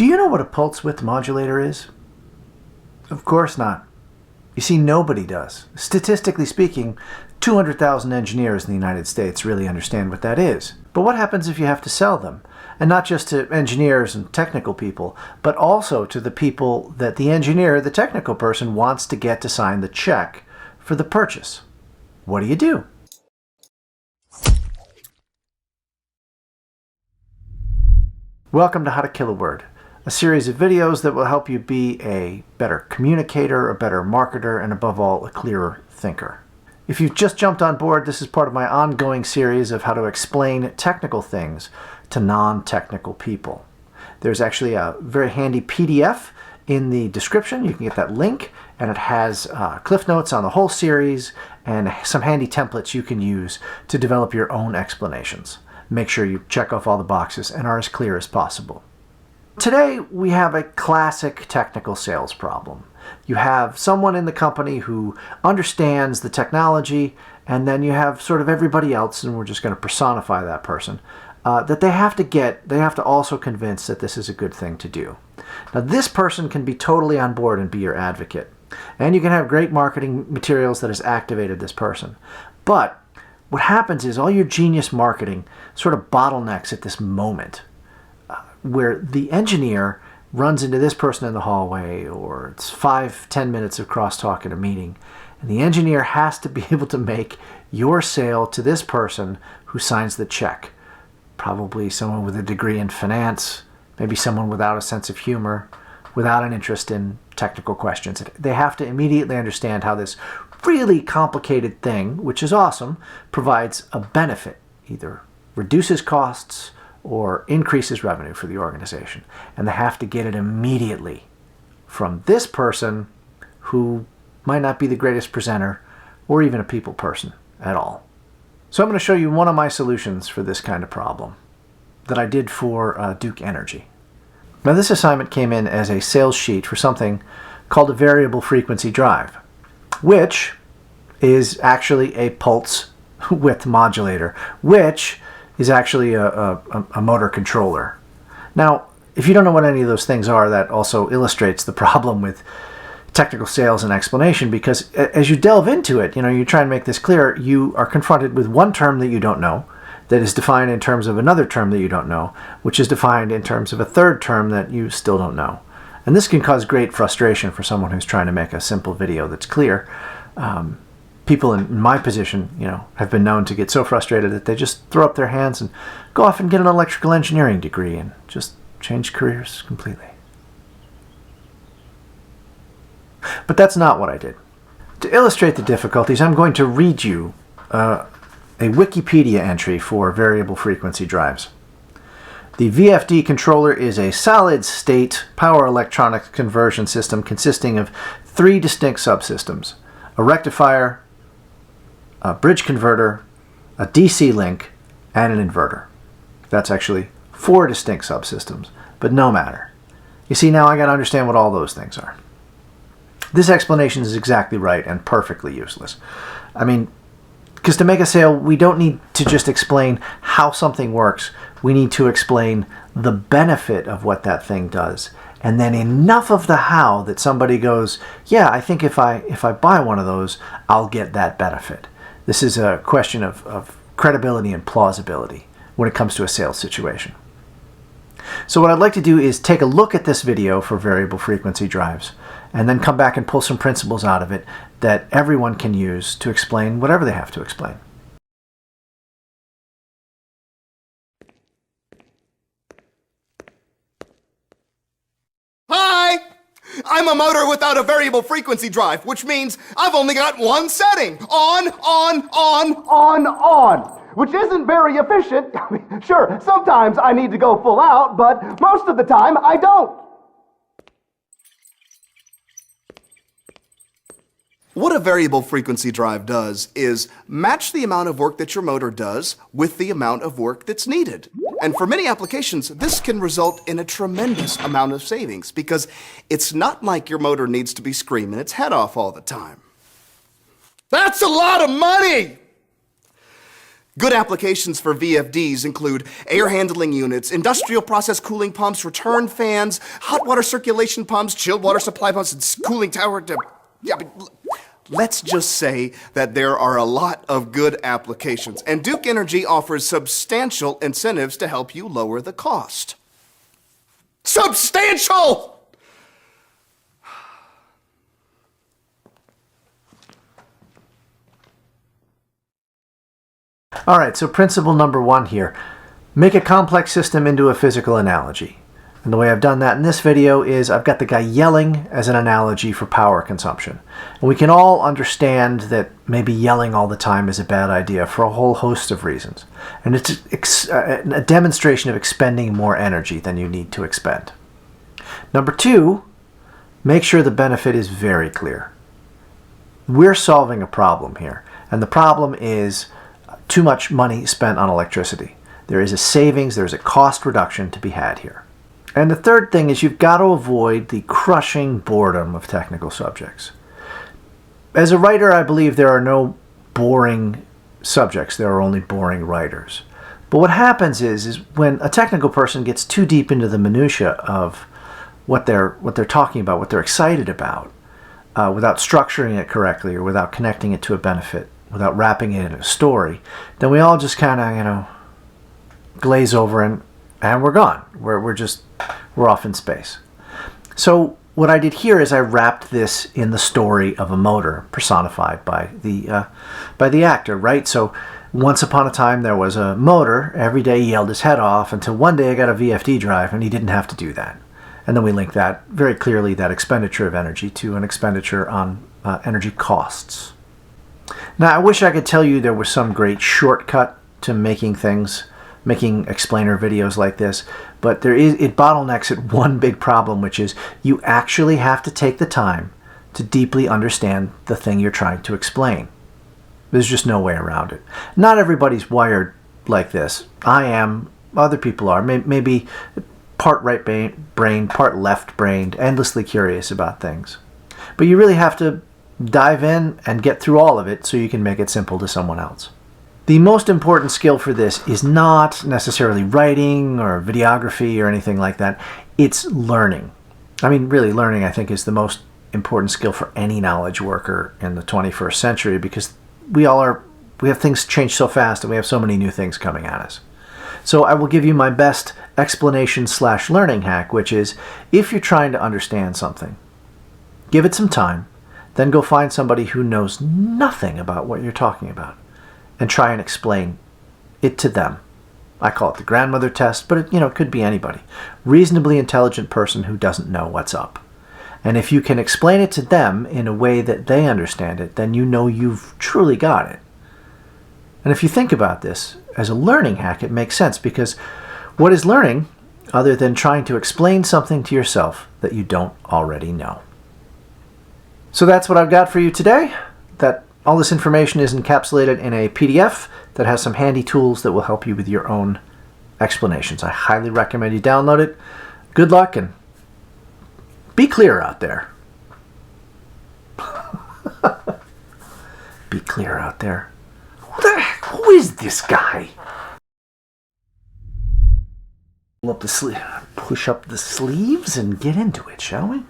Do you know what a pulse width modulator is? Of course not. You see, nobody does. Statistically speaking, 200,000 engineers in the United States really understand what that is. But what happens if you have to sell them? And not just to engineers and technical people, but also to the people that the engineer, the technical person, wants to get to sign the check for the purchase. What do you do? Welcome to How to Kill a Word, a series of videos that will help you be a better communicator, a better marketer, and above all, a clearer thinker. If you've just jumped on board, this is part of my ongoing series of how to explain technical things to non-technical people. There's actually a very handy PDF in the description. You can get that link, and it has cliff notes on the whole series and some handy templates you can use to develop your own explanations. Make sure you check off all the boxes and are as clear as possible. Today we have a classic technical sales problem. You have someone in the company who understands the technology, and then you have sort of everybody else, and we're just going to personify that person, that they have to also convince that this is a good thing to do. Now this person can be totally on board and be your advocate, and you can have great marketing materials that has activated this person. But what happens is all your genius marketing sort of bottlenecks at this moment where the engineer runs into this person in the hallway, or it's 5-10 minutes of crosstalk at a meeting, and the engineer has to be able to make your sale to this person who signs the check. Probably someone with a degree in finance, maybe someone without a sense of humor, without an interest in technical questions. They have to immediately understand how this really complicated thing, which is awesome, provides a benefit, either reduces costs or increases revenue for the organization. And they have to get it immediately from this person who might not be the greatest presenter or even a people person at all. So I'm going to show you one of my solutions for this kind of problem that I did for Duke Energy. Now this assignment came in as a sales sheet for something called a variable frequency drive, which is actually a pulse width modulator, which is actually a motor controller. Now, if you don't know what any of those things are, that also illustrates the problem with technical sales and explanation, because as you delve into it, you try and make this clear, you are confronted with one term that you don't know, that is defined in terms of another term that you don't know, which is defined in terms of a third term that you still don't know. And this can cause great frustration for someone who's trying to make a simple video that's clear. People in my position, have been known to get so frustrated that they just throw up their hands and go off and get an electrical engineering degree and just change careers completely. But that's not what I did. To illustrate the difficulties, I'm going to read you a Wikipedia entry for variable frequency drives. The VFD controller is a solid-state power electronics conversion system consisting of 3 distinct subsystems: a rectifier, a bridge converter, a DC link, and an inverter. That's actually 4 distinct subsystems, but no matter. You see, now I got to understand what all those things are. This explanation is exactly right and perfectly useless. I mean, because to make a sale, we don't need to just explain how something works. We need to explain the benefit of what that thing does. And then enough of the how that somebody goes, yeah, I think if I buy one of those, I'll get that benefit. This is a question of credibility and plausibility when it comes to a sales situation. So what I'd like to do is take a look at this video for variable frequency drives, and then come back and pull some principles out of it that everyone can use to explain whatever they have to explain. Hi! I'm a motor without a variable frequency drive, which means I've only got one setting. On, which isn't very efficient. Sure, sometimes I need to go full out, but most of the time I don't. What a variable frequency drive does is match the amount of work that your motor does with the amount of work that's needed. And for many applications, this can result in a tremendous amount of savings because it's not like your motor needs to be screaming its head off all the time. That's a lot of money! Good applications for VFDs include air handling units, industrial process cooling pumps, return fans, hot water circulation pumps, chilled water supply pumps, and cooling tower. Yeah, but let's just say that there are a lot of good applications, and Duke Energy offers substantial incentives to help you lower the cost. Substantial! All right, so principle number 1 here. Make a complex system into a physical analogy. And the way I've done that in this video is I've got the guy yelling as an analogy for power consumption. And we can all understand that maybe yelling all the time is a bad idea for a whole host of reasons. And it's a demonstration of expending more energy than you need to expend. Number 2, make sure the benefit is very clear. We're solving a problem here, and the problem is too much money spent on electricity. There is a savings, there's a cost reduction to be had here. And the third thing is you've got to avoid the crushing boredom of technical subjects. As a writer, I believe there are no boring subjects, there are only boring writers. But what happens is when a technical person gets too deep into the minutia of what they're talking about, what they're excited about, without structuring it correctly or without connecting it to a benefit, without wrapping it in a story, then we all just kind of, glaze over and we're gone. We're off in space. So what I did here is I wrapped this in the story of a motor personified by the actor, right? So once upon a time there was a motor. Every day he yelled his head off until one day I got a VFD drive and he didn't have to do that. And then we link that very clearly, that expenditure of energy, to an expenditure on energy costs. Now, I wish I could tell you there was some great shortcut to making explainer videos like this, but it bottlenecks at one big problem, which is you actually have to take the time to deeply understand the thing you're trying to explain. There's just no way around it. Not everybody's wired like this. I am, other people are, maybe part right brain, part left brained, endlessly curious about things. But you really have to dive in and get through all of it so you can make it simple to someone else. The most important skill for this is not necessarily writing or videography or anything like that. It's learning. I mean, really, learning, I think, is the most important skill for any knowledge worker in the 21st century, because we have things change so fast and we have so many new things coming at us. So I will give you my best explanation/learning hack, which is if you're trying to understand something, give it some time. Then go find somebody who knows nothing about what you're talking about and try and explain it to them. I call it the grandmother test, but it could be anybody. Reasonably intelligent person who doesn't know what's up. And if you can explain it to them in a way that they understand it, then you know you've truly got it. And if you think about this as a learning hack, it makes sense, because what is learning other than trying to explain something to yourself that you don't already know? So that's what I've got for you today. All this information is encapsulated in a PDF that has some handy tools that will help you with your own explanations. I highly recommend you download it. Good luck and be clear out there. Be clear out there. Who is this guy? Push up the sleeves and get into it, shall we?